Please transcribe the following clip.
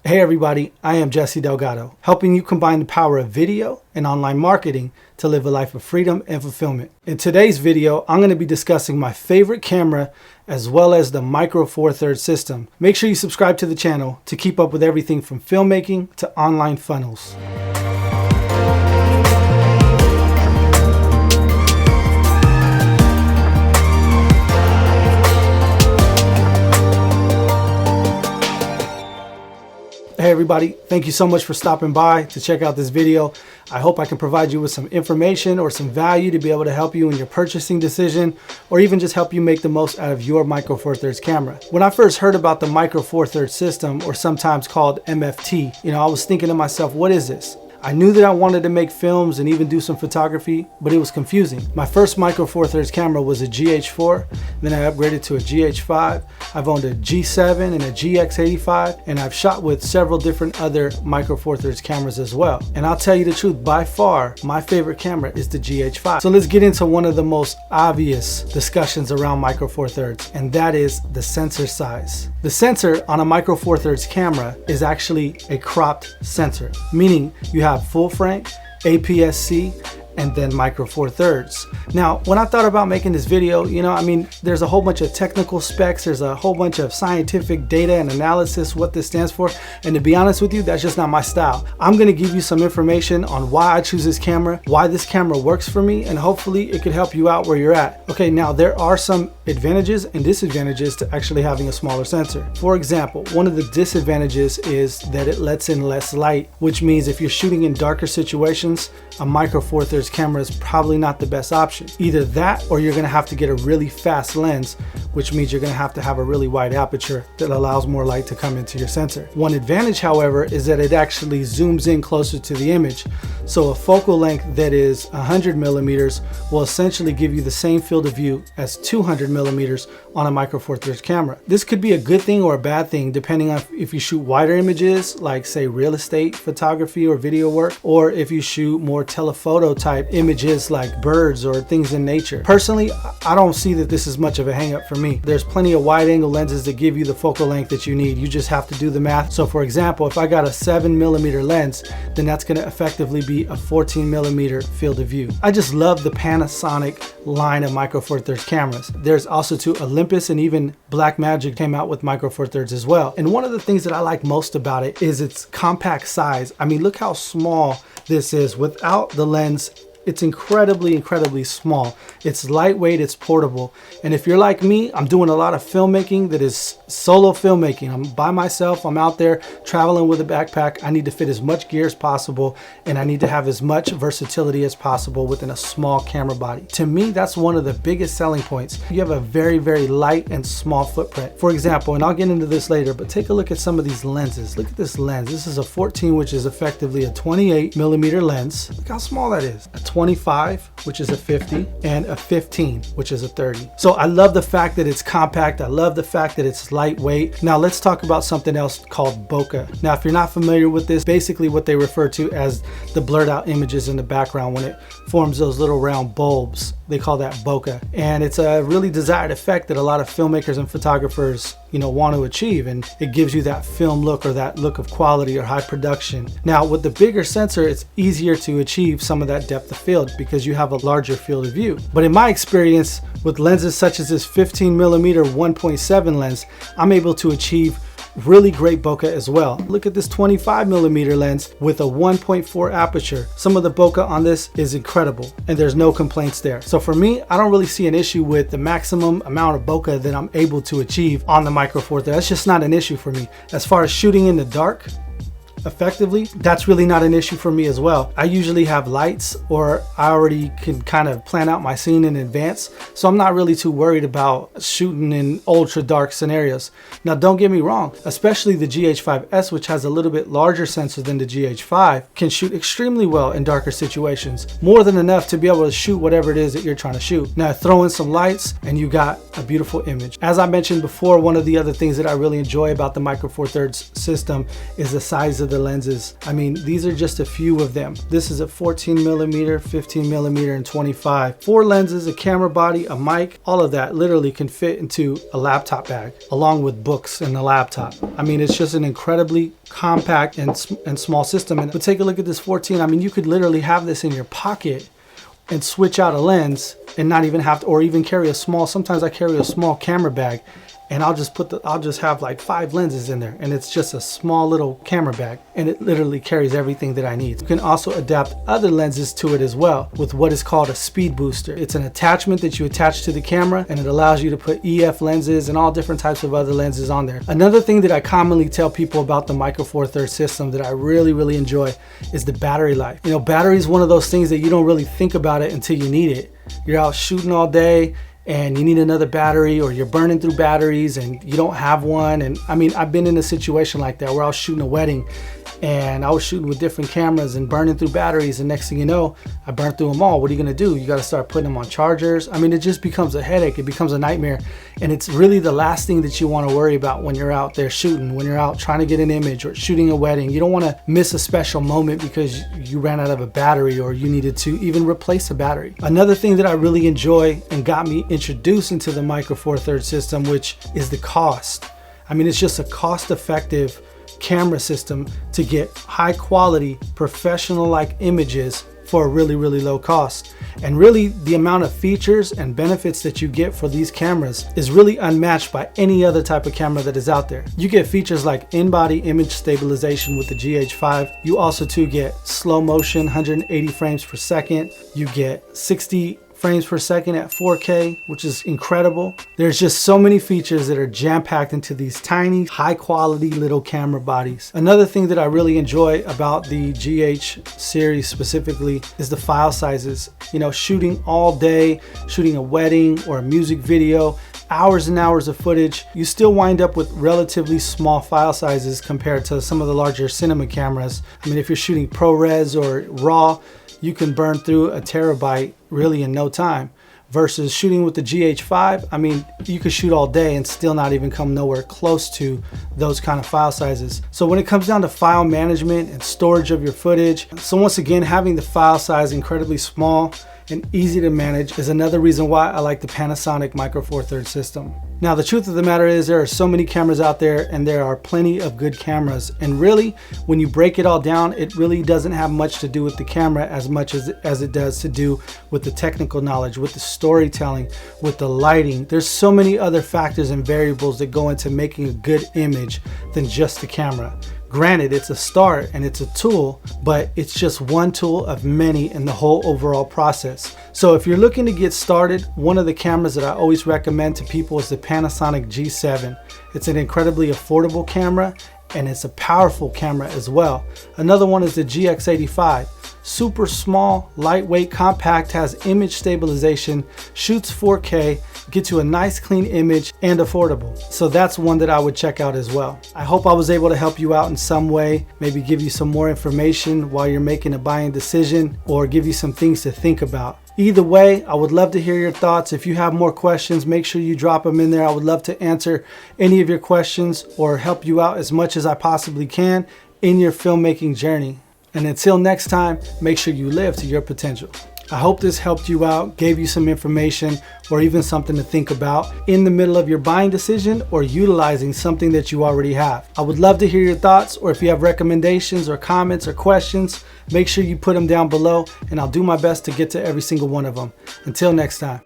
Hey everybody, I am Jesse Delgado, helping you combine the power of video and online marketing to live a life of freedom and fulfillment. In today's video, I'm going to be discussing my favorite camera as well as the Micro Four Thirds system. Make sure you subscribe to the channel to keep up with everything from filmmaking to online funnels. Hey everybody, thank you so much for stopping by to check out this video. I hope I can provide you with some information or some value to be able to help you in your purchasing decision, or even just help you make the most out of your Micro Four Thirds camera. When I first heard about the Micro Four Thirds system, or sometimes called MFT, I was thinking to myself, what is this? I knew that I wanted to make films and even do some photography, but it was confusing. My first Micro Four Thirds camera was a GH4, then I upgraded to a GH5. I've owned a G7 and a GX85, and I've shot with several different other Micro Four Thirds cameras as well. And I'll tell you the truth, by far, my favorite camera is the GH5. So let's get into one of the most obvious discussions around Micro Four Thirds, and that is the sensor size. The sensor on a Micro Four Thirds camera is actually a cropped sensor, meaning you have full frame, APS-C, and then Micro Four Thirds. Now, when I thought about making this video, there's a whole bunch of technical specs, there's a whole bunch of scientific data and analysis, what this stands for. And to be honest with you, that's just not my style. I'm gonna give you some information on why I choose this camera, why this camera works for me, and hopefully it could help you out where you're at. Okay, now there are some advantages and disadvantages to actually having a smaller sensor. For example, one of the disadvantages is that it lets in less light, which means if you're shooting in darker situations, a Micro Four Thirds camera is probably not the best option. Either that, or you're gonna have to get a really fast lens, which means you're gonna have to have a really wide aperture that allows more light to come into your sensor. One advantage, however, is that it actually zooms in closer to the image. So a focal length that is 100 millimeters will essentially give you the same field of view as 200 millimeters on a Micro Four Thirds camera. This could be a good thing or a bad thing depending on if you shoot wider images, like say real estate photography or video work, or if you shoot more telephoto type images like birds or things in nature. Personally, I don't see that this is much of a hang up for me. There's plenty of wide angle lenses that give you the focal length that you need. You just have to do the math. So for example, if I got a 7mm lens, then that's going to effectively be a 14mm field of view. I just love the Panasonic line of Micro Four Thirds cameras. There's also two Olympus, and even Blackmagic came out with Micro Four Thirds as well. And one of the things that I like most about it is its compact size. I mean, look how small this is. Without the lens, it's incredibly small. It's lightweight, it's portable. And if you're like me, I'm doing a lot of filmmaking that is solo filmmaking. I'm by myself, I'm out there traveling with a backpack. I need to fit as much gear as possible, and I need to have as much versatility as possible within a small camera body. To me, that's one of the biggest selling points. You have a very light and small footprint. For example, and I'll get into this later, but take a look at some of these lenses. Look at this lens. This is a 14, which is effectively a 28mm lens. Look how small that is. A 25, which is a 50, and a 15, which is a 30. So I love the fact that it's compact. I love the fact that it's lightweight. Now let's talk about something else called bokeh. Now, if you're not familiar with this, basically what they refer to as the blurred out images in the background when it forms those little round bulbs. They call that bokeh. And it's a really desired effect that a lot of filmmakers and photographers want to achieve, and it gives you that film look, or that look of quality or high production. Now with the bigger sensor, it's easier to achieve some of that depth of field because you have a larger field of view. But in my experience with lenses such as this 15mm 1.7 lens, I'm able to achieve really great bokeh as well. Look at this 25mm lens with a 1.4 aperture. Some of the bokeh on this is incredible, and there's no complaints there. So for me, I don't really see an issue with the maximum amount of bokeh that I'm able to achieve on the Micro Four Thirds. That's just not an issue for me. As far as shooting in the dark effectively, that's really not an issue for me as well. I usually have lights, or I already can kind of plan out my scene in advance, so I'm not really too worried about shooting in ultra dark scenarios. Now don't get me wrong, especially the GH5S, which has a little bit larger sensor than the GH5, can shoot extremely well in darker situations, more than enough to be able to shoot whatever it is that you're trying to shoot. Now throw in some lights and you got a beautiful image. As I mentioned before, one of the other things that I really enjoy about the Micro Four Thirds system is the size of of the lenses. I mean, these are just a few of them. This is a 14 millimeter, 15 millimeter, and 25. 4 lenses, a camera body, a mic, all of that literally can fit into a laptop bag, along with books and a laptop. I mean, it's just an incredibly compact and small system. But take a look at this 14. I mean, you could literally have this in your pocket and switch out a lens and not even have to, or even carry a small, sometimes I carry a small camera bag, and I'll just have like 5 lenses in there, and it's just a small little camera bag, and it literally carries everything that I need. You can also adapt other lenses to it as well with what is called a speed booster. It's an attachment that you attach to the camera, and it allows you to put EF lenses and all different types of other lenses on there. Another thing that I commonly tell people about the Micro Four Thirds system that I really enjoy is the battery life. You know, battery is one of those things that you don't really think about it until you need it. You're out shooting all day and you need another battery, or you're burning through batteries and you don't have one. And I mean, I've been in a situation like that where I was shooting a wedding and I was shooting with different cameras and burning through batteries, and next thing you know, I burned through them all. What are you gonna do? You gotta start putting them on chargers. I mean, it just becomes a headache. It becomes a nightmare. And it's really the last thing that you wanna worry about when you're out there shooting, when you're out trying to get an image or shooting a wedding. You don't wanna miss a special moment because you ran out of a battery or you needed to even replace a battery. Another thing that I really enjoy and got me introduced into the Micro Four Thirds system, which is the cost. I mean, it's just a cost-effective camera system to get high quality professional like images for a really low cost. And really, the amount of features and benefits that you get for these cameras is really unmatched by any other type of camera that is out there. You get features like in-body image stabilization with the GH5. You also too get slow motion, 180 frames per second. You get 60 frames per second at 4K, which is incredible. There's just so many features that are jam-packed into these tiny, high-quality little camera bodies. Another thing that I really enjoy about the GH series specifically is the file sizes. You know, shooting all day, shooting a wedding or a music video, hours and hours of footage, you still wind up with relatively small file sizes compared to some of the larger cinema cameras. I mean, if you're shooting ProRes or RAW, you can burn through a terabyte really in no time. Versus shooting with the GH5, I mean, you could shoot all day and still not even come nowhere close to those kind of file sizes. So when it comes down to file management and storage of your footage, so once again, having the file size incredibly small and easy to manage is another reason why I like the Panasonic Micro Four Thirds system. Now, the truth of the matter is there are so many cameras out there, and there are plenty of good cameras. And really, when you break it all down, it really doesn't have much to do with the camera as much as it does to do with the technical knowledge, with the storytelling, with the lighting. There's so many other factors and variables that go into making a good image than just the camera. Granted, it's a start and it's a tool, but it's just one tool of many in the whole overall process. So if you're looking to get started, one of the cameras that I always recommend to people is the Panasonic G7. It's an incredibly affordable camera, and it's a powerful camera as well. Another one is the GX85. Super small, lightweight, compact, has image stabilization, shoots 4K, gets you a nice clean image, and affordable. So that's one that I would check out as well. I hope I was able to help you out in some way, maybe give you some more information while you're making a buying decision, or give you some things to think about. Either way, I would love to hear your thoughts. If you have more questions, make sure you drop them in there. I would love to answer any of your questions or help you out as much as I possibly can in your filmmaking journey. And until next time, make sure you live to your potential. I hope this helped you out, gave you some information, or even something to think about in the middle of your buying decision or utilizing something that you already have. I would love to hear your thoughts, or if you have recommendations or comments or questions, make sure you put them down below, and I'll do my best to get to every single one of them. Until next time.